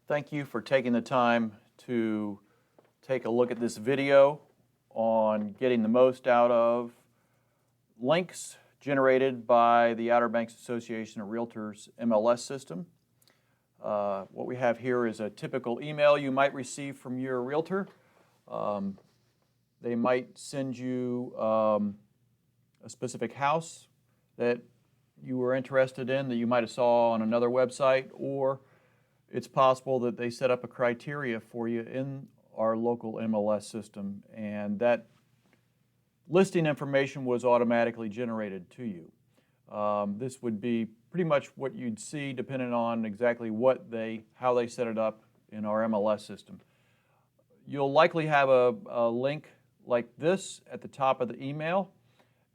Thank you for taking the time to take a look at this video on getting the most out of links generated by the Outer Banks Association of Realtors MLS system. What we have here is a typical email you might receive from your realtor. They might send you a specific house that you were interested in that you might have saw on another website, or it's possible that they set up a criteria for you in our local MLS system, and that listing information was automatically generated to you. This would be pretty much what you'd see depending on exactly how they set it up in our MLS system. You'll likely have a link like this at the top of the email,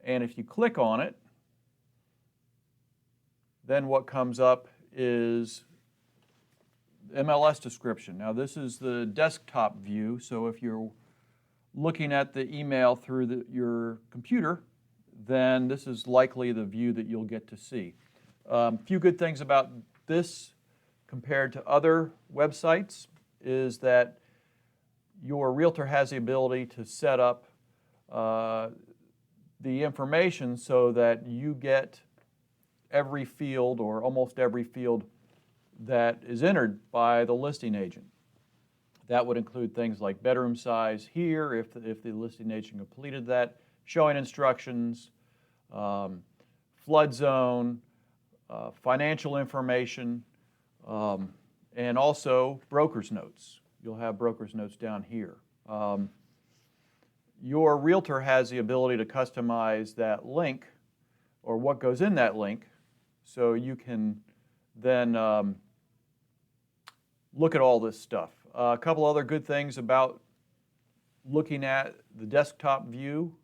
and if you click on it, then what comes up is MLS description. Now this is the desktop view, so if you're looking at the email through your computer, then this is likely the view that you'll get to see. A few good things about this compared to other websites is that your realtor has the ability to set up the information so that you get every field or almost every field that is entered by the listing agent. That would include things like bedroom size here, if the listing agent completed that, showing instructions, flood zone, financial information, and also broker's notes. You'll have broker's notes down here. Your realtor has the ability to customize that link or what goes in that link, so you can then look at all this stuff. A couple other good things about looking at the desktop view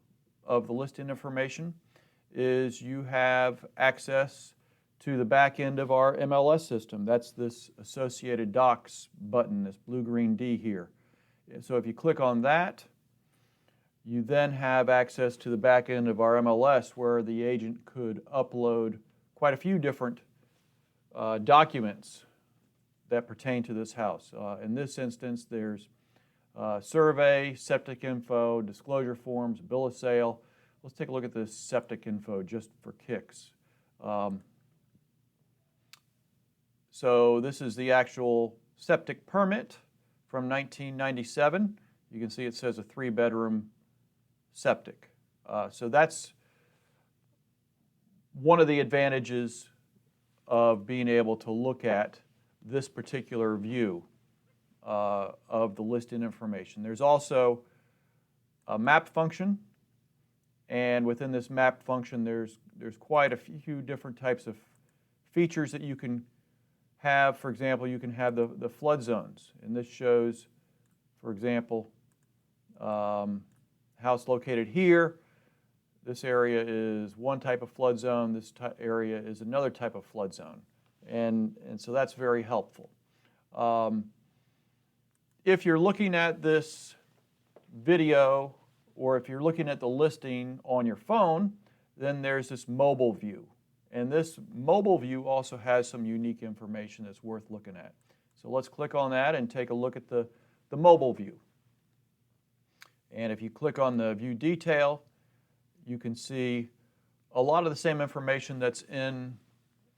of the listing information is you have access to the back end of our MLS system. That's this Associated Docs button, this blue-green D here. So if you click on that, you then have access to the back end of our MLS where the agent could upload quite a few different documents that pertain to this house. In this instance, there's survey, septic info, disclosure forms, bill of sale. Let's take a look at this septic info just for kicks. So this is the actual septic permit from 1997. You can see it says a 3-bedroom septic. So that's one of the advantages of being able to look at this particular view of the listing information. There's also a map function, and within this map function there's quite a few different types of features that you can have. For example, you can have the flood zones, and this shows, for example, house located here. This area is one type of flood zone, this area is another type of flood zone. And so that's very helpful. If you're looking at this video, or if you're looking at the listing on your phone, then there's this mobile view. And this mobile view also has some unique information that's worth looking at. So let's click on that and take a look at the mobile view. And if you click on the view detail, you can see a lot of the same information that's in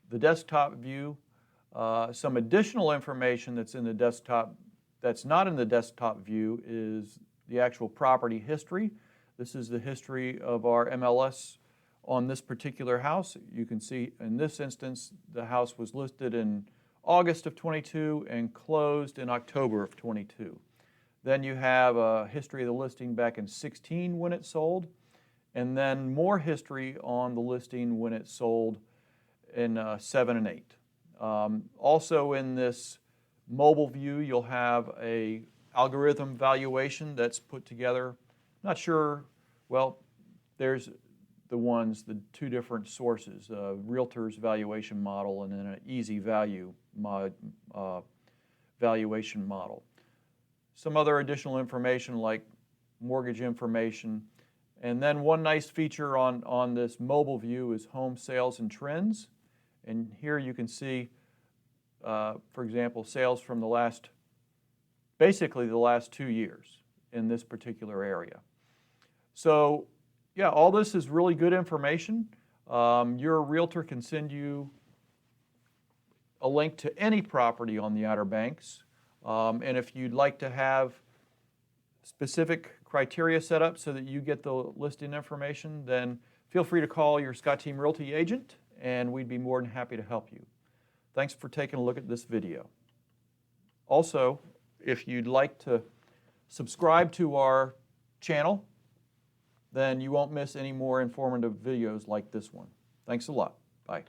the desktop view. Some additional information that's in the desktop that's not in the desktop view is the actual property history. This is the history of our MLS on this particular house. You can see in this instance the house was listed in August of 22 and closed in October of 22. Then you have a history of the listing back in 16 when it sold, and then more history on the listing when it sold in 7 and 8. Also in this mobile view, you'll have a algorithm valuation that's put together. Not sure, well, there's the two different sources, Realtor's valuation model and then an easy value valuation model. Some other additional information like mortgage information. And then one nice feature on this mobile view is home sales and trends. And here you can see for example, sales from basically the last 2 years in this particular area. So yeah, all this is really good information. Your realtor can send you a link to any property on the Outer Banks. And if you'd like to have specific criteria set up so that you get the listing information, then feel free to call your Scott Team Realty agent and we'd be more than happy to help you. Thanks for taking a look at this video. Also, if you'd like to subscribe to our channel, then you won't miss any more informative videos like this one. Thanks a lot. Bye.